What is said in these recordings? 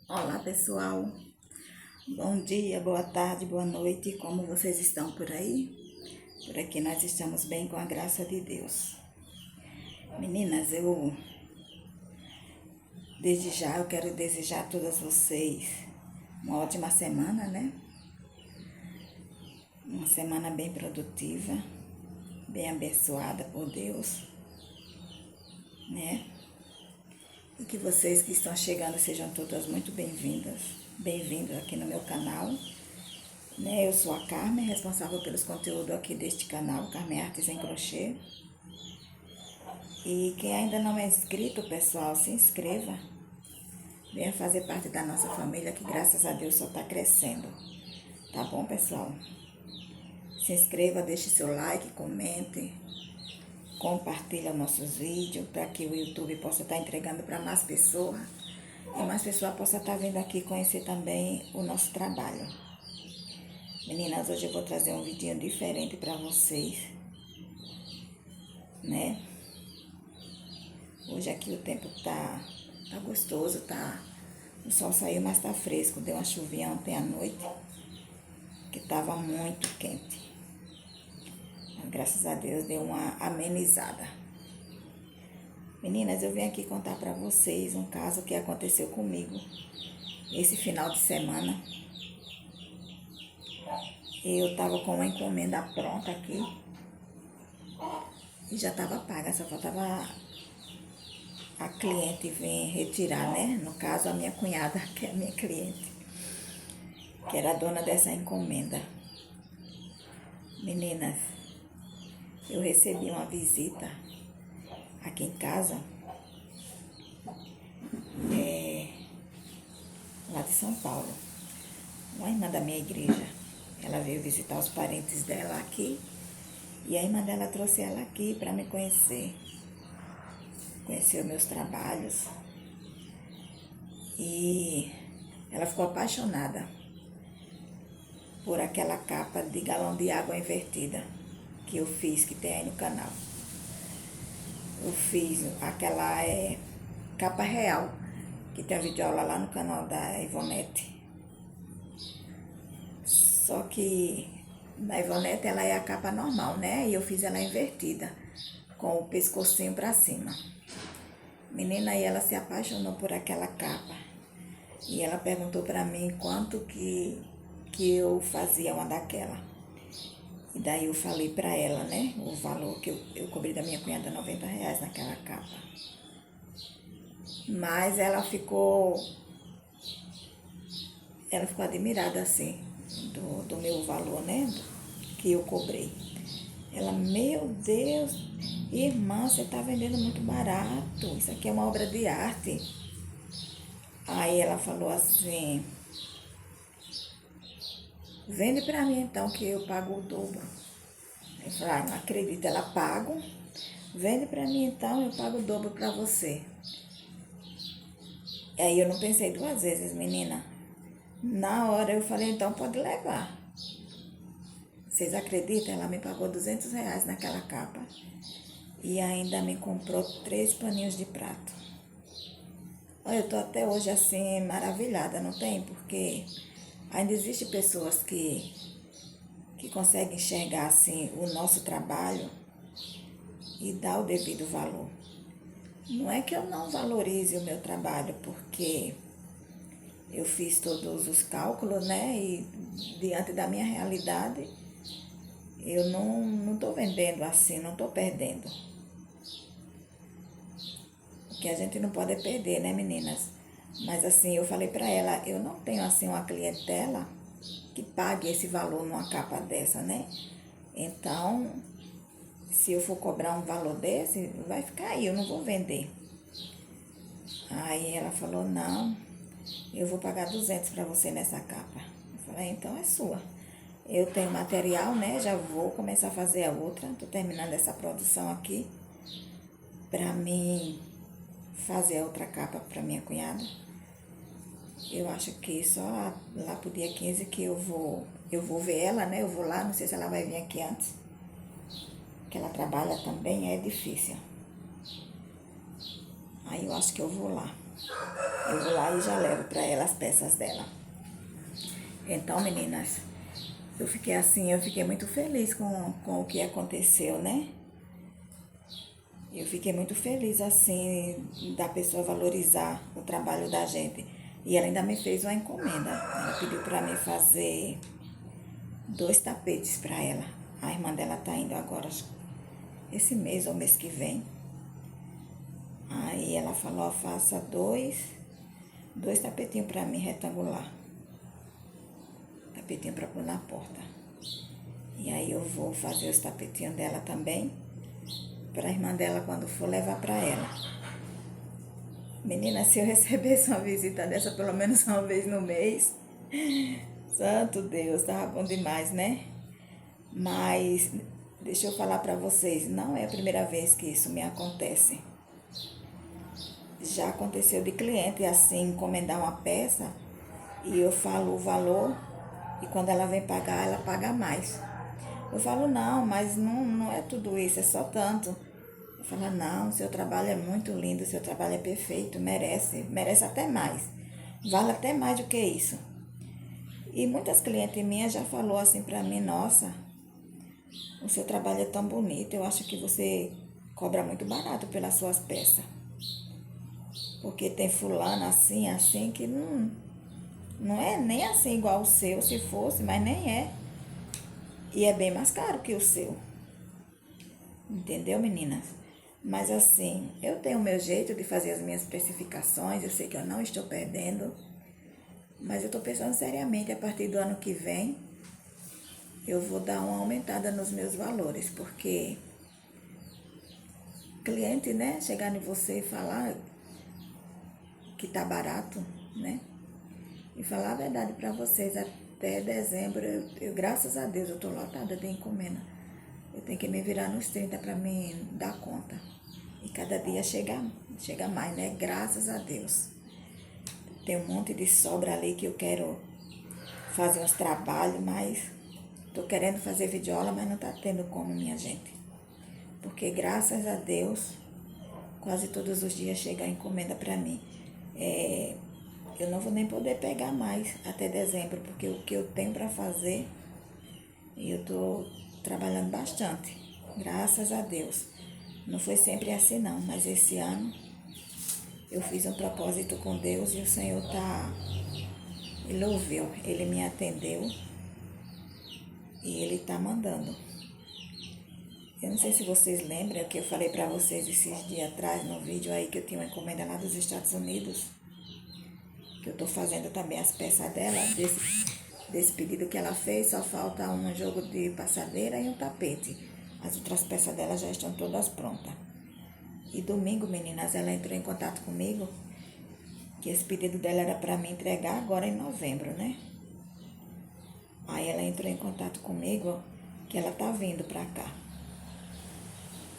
Olá pessoal, bom dia, boa tarde, boa noite, como vocês estão por aí? Por aqui nós estamos bem com a graça de Deus. Meninas, desde já eu quero desejar a todas vocês uma ótima semana, né? Uma semana bem produtiva, bem abençoada por Deus, né? E que vocês que estão chegando sejam todas muito bem-vindos aqui no meu canal. Eu sou a Carmen, responsável pelos conteúdos aqui deste canal, Carmen Artes em Crochê. E quem ainda não é inscrito, pessoal, se inscreva. Venha fazer parte da nossa família, que graças a Deus só está crescendo. Tá bom, pessoal? Se inscreva, deixe seu like, comente, compartilhe nossos vídeos para que o YouTube possa estar entregando para mais pessoas e mais pessoas possam estar vindo aqui conhecer também o nosso trabalho. Meninas, hoje eu vou trazer um vidinho diferente para vocês, né? Hoje aqui o tempo tá gostoso, o sol saiu, mas tá fresco. Deu uma chuvinha ontem à noite, que tava muito quente. Mas, graças a Deus deu uma amenizada. Meninas, eu vim aqui contar para vocês um caso que aconteceu comigo esse final de semana. Eu tava com uma encomenda pronta aqui e já tava paga, só faltava a cliente vir retirar, né? No caso, a minha cunhada, que é a minha cliente, que era a dona dessa encomenda. Meninas, eu recebi uma visita aqui em casa, lá de São Paulo. Uma irmã da minha igreja. Ela veio visitar os parentes dela aqui e a irmã dela trouxe ela aqui para me conhecer os meus trabalhos. E ela ficou apaixonada por aquela capa de galão de água invertida que eu fiz, que tem aí no canal. Eu fiz aquela capa real, que tem a videoaula lá no canal da Ivonete. Só que na Ivonete ela é a capa normal, né? E eu fiz ela invertida, com o pescocinho pra cima. Menina, aí ela se apaixonou por aquela capa. E ela perguntou pra mim quanto que eu fazia uma daquela. E daí eu falei pra ela, né? O valor que eu cobri da minha cunhada, R$90 naquela capa. Mas ela ficou admirada, assim, do meu valor, né? Que eu cobrei. Ela, meu Deus, irmã, você tá vendendo muito barato. Isso aqui é uma obra de arte. Aí ela falou assim, vende pra mim então que eu pago o dobro. Eu falei, não acredito, ela paga. Vende pra mim então, eu pago o dobro pra você. Aí eu não pensei duas vezes, menina. Na hora eu falei, então pode levar. Vocês acreditam? Ela me pagou R$200 naquela capa. E ainda me comprou 3 paninhos de prato. Olha, eu tô até hoje assim, maravilhada, não tem? Porque ainda existem pessoas que conseguem enxergar assim o nosso trabalho e dar o devido valor. Não é que eu não valorize o meu trabalho, porque eu fiz todos os cálculos, né? E diante da minha realidade, eu não estou vendendo assim, não estou perdendo. Porque a gente não pode perder, né, meninas? Mas assim, eu falei pra ela, eu não tenho assim uma clientela que pague esse valor numa capa dessa, né? Então, se eu for cobrar um valor desse, vai ficar aí, eu não vou vender. Aí ela falou, não, eu vou pagar 200 pra você nessa capa. Eu falei, então é sua. Eu tenho material, né? Já vou começar a fazer a outra. Tô terminando essa produção aqui pra mim fazer a outra capa pra minha cunhada. Eu acho que só lá pro dia 15 que eu vou ver ela, né? Eu vou lá, não sei se ela vai vir aqui antes. Que ela trabalha também, é difícil. Aí eu acho que eu vou lá. eu vou lá e já levo para ela as peças dela. Então, meninas, eu fiquei muito feliz com o que aconteceu, né? Eu fiquei muito feliz, assim, da pessoa valorizar o trabalho da gente. E ela ainda me fez uma encomenda. Ela pediu para mim fazer 2 tapetes para ela. A irmã dela tá indo agora, esse mês ou mês que vem. Aí ela falou, faça dois tapetinhos para mim, retangular. Tapetinho para pôr na porta. E aí eu vou fazer os tapetinhos dela também, para a irmã dela quando for levar para ela. Menina, se eu recebesse uma visita dessa pelo menos uma vez no mês, santo Deus, tava bom demais, né? Mas deixa eu falar para vocês, não é a primeira vez que isso me acontece. Já aconteceu de cliente assim, encomendar uma peça e eu falo o valor e quando ela vem pagar, ela paga mais. Eu falo, não, mas não é tudo isso, é só tanto. Eu falo, não, seu trabalho é muito lindo, seu trabalho é perfeito, merece até mais. Vale até mais do que isso. E muitas clientes minhas já falou assim pra mim, nossa, o seu trabalho é tão bonito, eu acho que você cobra muito barato pelas suas peças. Porque tem fulano assim, que não é nem assim igual o seu, se fosse, mas nem é. E é bem mais caro que o seu. Entendeu, meninas? Mas assim, eu tenho o meu jeito de fazer as minhas especificações, eu sei que eu não estou perdendo, mas eu estou pensando seriamente, a partir do ano que vem, eu vou dar uma aumentada nos meus valores, porque cliente, né, chegar em você e falar que tá barato, né? E falar a verdade para vocês, até dezembro, graças a Deus, eu tô lotada de encomenda. Eu tenho que me virar nos 30 para me dar conta. E cada dia chega mais, né? Graças a Deus. Tem um monte de sobra ali que eu quero fazer uns trabalhos, mas tô querendo fazer videoaula, mas não tá tendo como, minha gente. Porque graças a Deus, quase todos os dias chega a encomenda para mim. Eu não vou nem poder pegar mais até dezembro, porque o que eu tenho para fazer, eu tô trabalhando bastante, graças a Deus. Não foi sempre assim não, mas esse ano eu fiz um propósito com Deus e o Senhor Ele ouviu, Ele me atendeu e Ele tá mandando. Eu não sei se vocês lembram que eu falei para vocês esses dias atrás no vídeo aí que eu tinha uma encomenda lá dos Estados Unidos, que eu tô fazendo também as peças dela, desse pedido que ela fez, só falta um jogo de passadeira e um tapete. As outras peças dela já estão todas prontas. E domingo, meninas, ela entrou em contato comigo, que esse pedido dela era para mim entregar agora em novembro, né? Aí ela entrou em contato comigo, que ela tá vindo pra cá.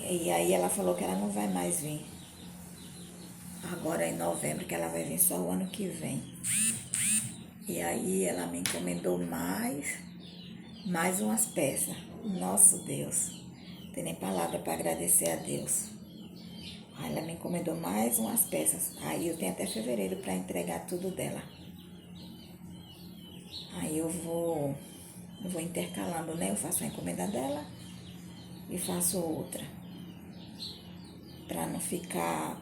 E aí ela falou que ela não vai mais vir agora em novembro, que ela vai vir só o ano que vem. E aí ela me encomendou mais umas peças. Nosso Deus, não tem nem palavra para agradecer a Deus. Aí ela me encomendou mais umas peças. Aí eu tenho até fevereiro para entregar tudo dela. Aí eu vou intercalando, né? Eu faço a encomenda dela e faço outra. Para não ficar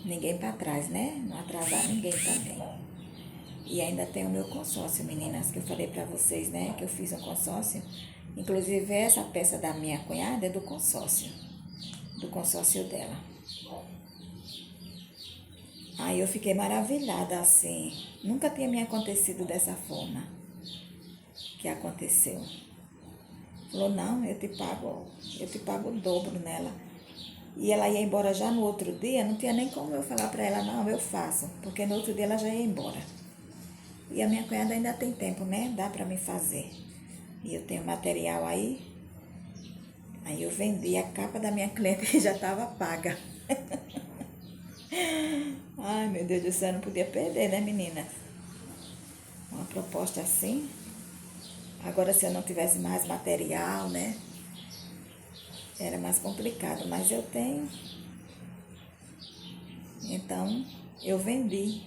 ninguém para trás, né? Não atrasar ninguém também. E ainda tem o meu consórcio, meninas, que eu falei para vocês, né? Que eu fiz um consórcio. Inclusive, essa peça da minha cunhada é do consórcio dela. Aí eu fiquei maravilhada, assim. Nunca tinha me acontecido dessa forma que aconteceu. Falou, não, eu te pago o dobro nela. E ela ia embora já no outro dia, não tinha nem como eu falar para ela, não, eu faço. Porque no outro dia ela já ia embora. E a minha cunhada ainda tem tempo, né? Dá para me fazer. E eu tenho material aí. Aí eu vendi a capa da minha cliente que já estava paga. Ai, meu Deus do céu, não podia perder, né, menina? Uma proposta assim. Agora, se eu não tivesse mais material, né? Era mais complicado, mas eu tenho. Então, eu vendi.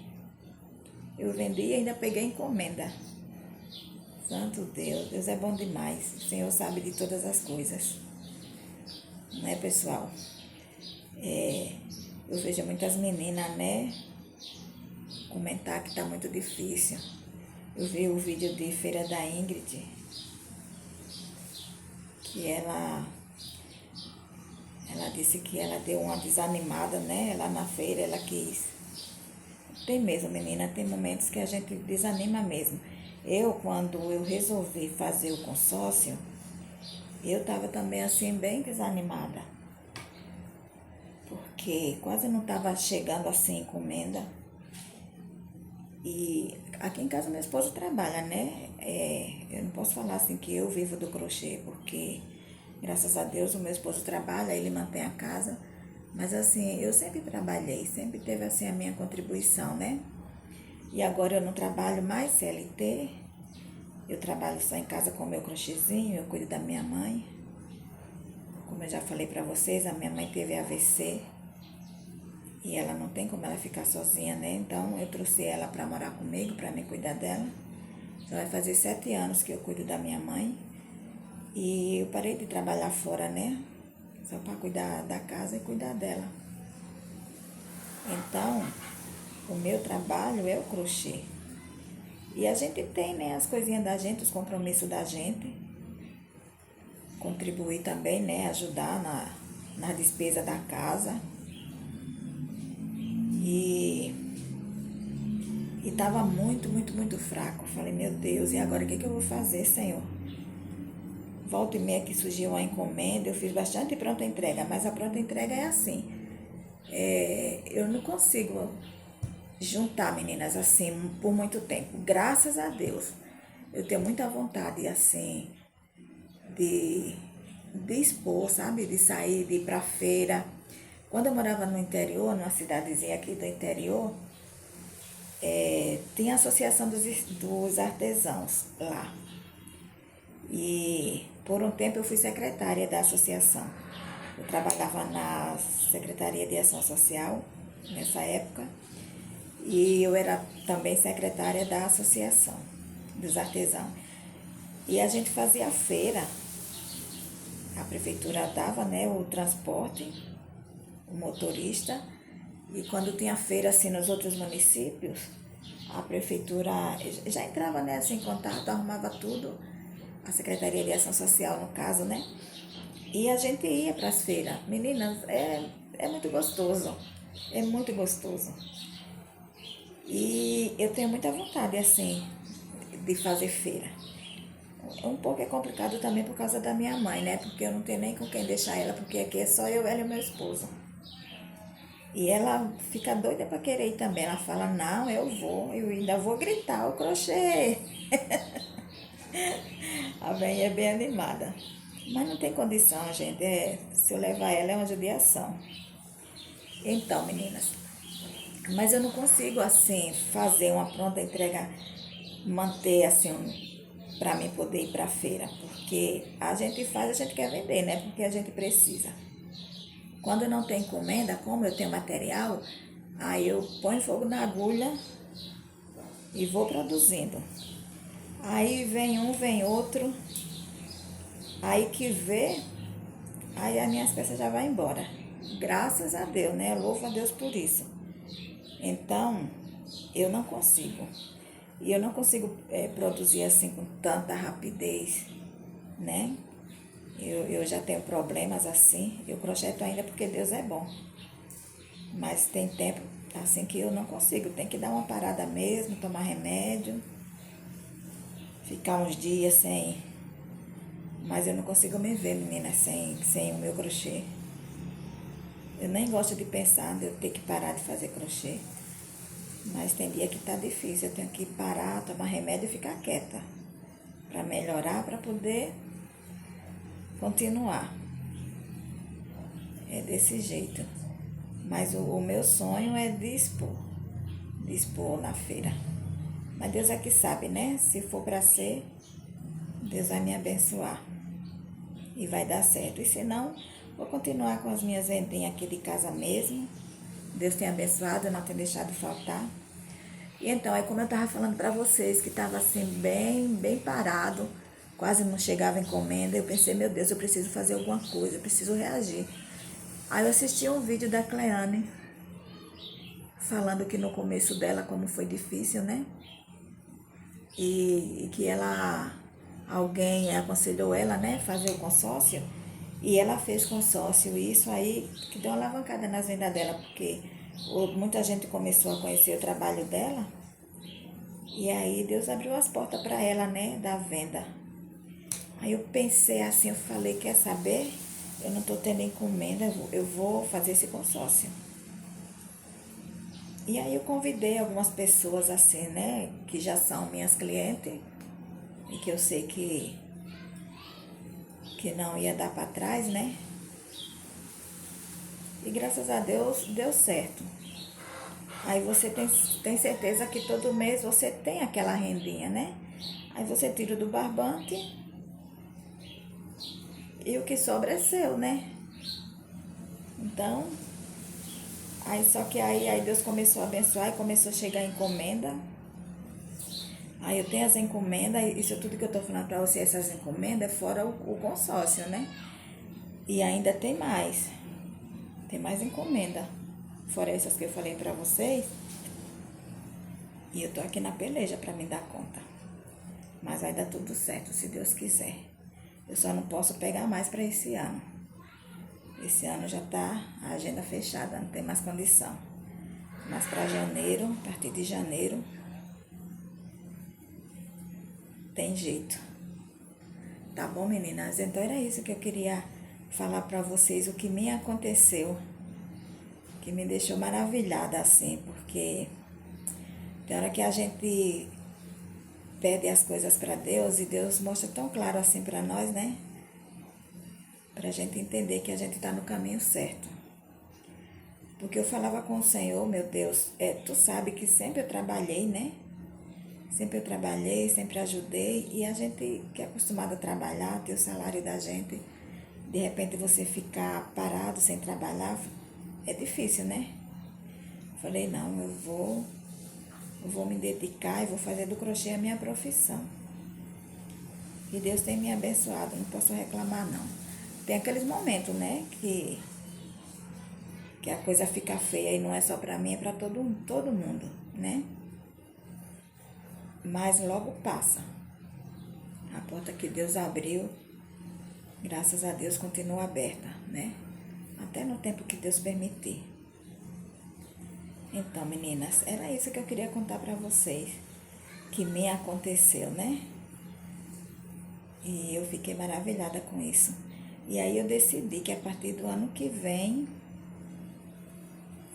Eu vendi e ainda peguei encomenda. Santo Deus, Deus é bom demais. O Senhor sabe de todas as coisas. Né, pessoal? Eu vejo muitas meninas, né, comentar que tá muito difícil. Eu vi o vídeo de Feira da Ingrid, que ela disse que ela deu uma desanimada, né, lá na feira, ela quis. Tem mesmo, menina, tem momentos que a gente desanima mesmo. Quando eu resolvi fazer o consórcio, eu tava também assim, bem desanimada. Porque quase não tava chegando assim encomenda. E aqui em casa meu esposo trabalha, né? Eu não posso falar assim que eu vivo do crochê, porque graças a Deus o meu esposo trabalha, ele mantém a casa. Mas assim, eu sempre trabalhei, sempre teve assim a minha contribuição, né? E agora eu não trabalho mais CLT, eu trabalho só em casa com o meu crochêzinho, eu cuido da minha mãe. Como eu já falei pra vocês, a minha mãe teve AVC. E ela não tem como ela ficar sozinha, né? Então eu trouxe ela para morar comigo, para me cuidar dela. Já vai fazer 7 anos que eu cuido da minha mãe. E eu parei de trabalhar fora, né? Só para cuidar da casa e cuidar dela. Então, o meu trabalho é o crochê. E a gente tem, né, as coisinhas da gente, os compromissos da gente. Contribuir também, né? Ajudar na despesa da casa. E tava muito, muito, muito fraco. Eu falei, meu Deus, e agora o que eu vou fazer, Senhor? Volta e meia que surgiu uma encomenda, eu fiz bastante pronta entrega, mas a pronta entrega é assim. Eu não consigo juntar, meninas, assim, por muito tempo. Graças a Deus. Eu tenho muita vontade, assim, de expor, sabe? De sair, de ir pra feira. Quando eu morava no interior, numa cidadezinha aqui do interior, tinha a associação dos artesãos lá. E por um tempo eu fui secretária da associação. Eu trabalhava na Secretaria de Ação Social nessa época. E eu era também secretária da associação dos artesãos. E a gente fazia feira. A prefeitura dava, né, o transporte, o motorista. E quando tinha feira assim nos outros municípios, a prefeitura já entrava, né, assim, em contato, arrumava tudo, a Secretaria de Ação Social no caso, né? E a gente ia para as feiras. Meninas, é muito gostoso, é muito gostoso. E eu tenho muita vontade, assim, de fazer feira. Um pouco é complicado também por causa da minha mãe, né? Porque eu não tenho nem com quem deixar ela, porque aqui é só eu, ela e meu esposo. E ela fica doida para querer ir também. Ela fala, não, eu ainda vou gritar o crochê. A velha é bem animada. Mas não tem condição, gente. Se eu levar ela é uma judiação. Então, meninas, mas eu não consigo, assim, fazer uma pronta entrega, manter, assim, para mim poder ir para a feira. Porque a gente faz, a gente quer vender, né? Porque a gente precisa. Quando não tem encomenda, como eu tenho material, aí eu ponho fogo na agulha e vou produzindo. Aí vem um, vem outro, aí que vê, aí as minhas peças já vão embora. Graças a Deus, né? Louvo a Deus por isso. Então, eu não consigo. E eu não consigo produzir assim com tanta rapidez, né? Eu já tenho problemas assim. Eu crocheto ainda porque Deus é bom. Mas tem tempo assim que eu não consigo. Tem que dar uma parada mesmo, tomar remédio, ficar uns dias sem. Mas eu não consigo me ver, menina, sem o meu crochê. Eu nem gosto de pensar de eu ter que parar de fazer crochê. Mas tem dia que tá difícil. Eu tenho que parar, tomar remédio e ficar quieta. Para melhorar, para poder continuar. É desse jeito. Mas o meu sonho é de expor na feira. Mas Deus é que sabe, né? Se for para ser, Deus vai me abençoar. E vai dar certo. E se não, vou continuar com as minhas vendinhas aqui de casa mesmo. Deus tem abençoado, não tem deixado faltar. E então, aí como eu tava falando para vocês, que tava assim, bem parado, quase não chegava encomenda, eu pensei, meu Deus, eu preciso fazer alguma coisa, eu preciso reagir. Aí eu assisti um vídeo da Cleane, falando que no começo dela, como foi difícil, né? E que alguém aconselhou ela, né, fazer o consórcio, e ela fez consórcio, e isso aí que deu uma alavancada nas vendas dela, porque muita gente começou a conhecer o trabalho dela, e aí Deus abriu as portas para ela, né, da venda. Aí eu pensei assim, eu falei, quer saber? Eu não estou tendo encomenda, eu vou fazer esse consórcio. E aí eu convidei algumas pessoas assim, né, que já são minhas clientes, e que eu sei que não ia dar para trás, né? E graças a Deus deu certo. Aí você tem certeza que todo mês você tem aquela rendinha, né? Aí você tira do barbante e o que sobra é seu, né? Então, aí só que aí Deus começou a abençoar e começou a chegar a encomenda. Aí eu tenho as encomendas, isso tudo que eu tô falando pra você, essas encomendas, fora o consórcio, né? E ainda tem mais. Tem mais encomenda. Fora essas que eu falei pra vocês. E eu tô aqui na peleja pra me dar conta. Mas vai dar tudo certo, se Deus quiser. Eu só não posso pegar mais pra esse ano. Esse ano já tá a agenda fechada, não tem mais condição. Mas pra janeiro, a partir de janeiro, tem jeito. Tá bom, meninas? Então era isso que eu queria falar pra vocês, o que me aconteceu. Que me deixou maravilhada, assim, porque tem hora que a gente pede as coisas para Deus e Deus mostra tão claro assim para nós, né? Pra gente entender que a gente tá no caminho certo. Porque eu falava com o Senhor, meu Deus, tu sabe que sempre eu trabalhei, né? Sempre eu trabalhei, sempre ajudei, e a gente que é acostumado a trabalhar, ter o salário da gente, de repente você ficar parado sem trabalhar, é difícil, né? Falei, não, eu vou me dedicar e vou fazer do crochê a minha profissão. E Deus tem me abençoado, não posso reclamar não. Tem aqueles momentos, né, que a coisa fica feia e não é só pra mim, é pra todo mundo, né? Mas logo passa. A porta que Deus abriu, graças a Deus, continua aberta, né? Até no tempo que Deus permitir. Então, meninas, era isso que eu queria contar pra vocês, que me aconteceu, né? E eu fiquei maravilhada com isso. E aí eu decidi que a partir do ano que vem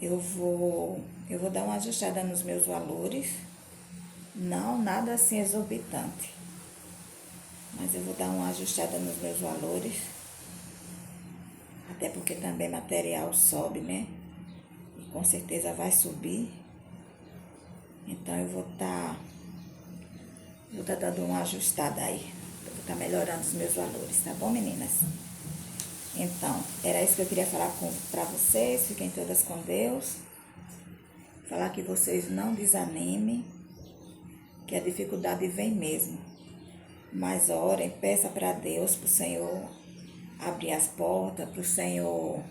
eu vou dar uma ajustada nos meus valores. Não, nada assim exorbitante. Mas eu vou dar uma ajustada nos meus valores. Até porque também material sobe, né? E com certeza vai subir. Então eu vou estar dando uma ajustada aí. Eu vou estar melhorando os meus valores, tá bom, meninas? Então, era isso que eu queria falar pra vocês. Fiquem todas com Deus. Falar que vocês não desanimem, que a dificuldade vem mesmo. Mas orem, peça para Deus, para o Senhor abrir as portas, para o Senhor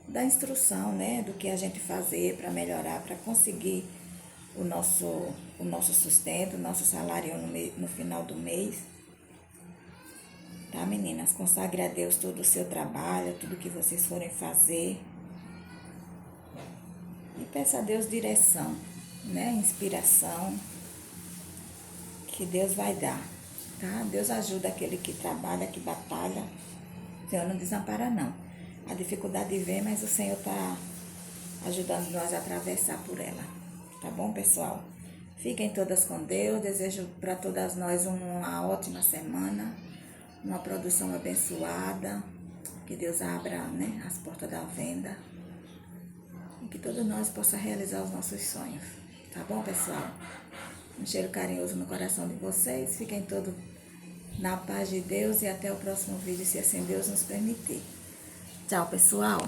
dar instrução, né, do que a gente fazer para melhorar, para conseguir o nosso sustento, o nosso salário no final do mês. Tá, meninas? Consagre a Deus todo o seu trabalho, tudo que vocês forem fazer. E peça a Deus direção, né? Inspiração, que Deus vai dar, tá? Deus ajuda aquele que trabalha, que batalha. O Senhor não desampara, não. A dificuldade vem, mas o Senhor tá ajudando nós a atravessar por ela. Tá bom, pessoal? Fiquem todas com Deus. Desejo para todas nós uma ótima semana, uma produção abençoada. Que Deus abra, né, as portas da venda. E que todos nós possamos realizar os nossos sonhos. Tá bom, pessoal? Um cheiro carinhoso no coração de vocês. Fiquem todos na paz de Deus e até o próximo vídeo, se assim Deus nos permitir. Tchau, pessoal!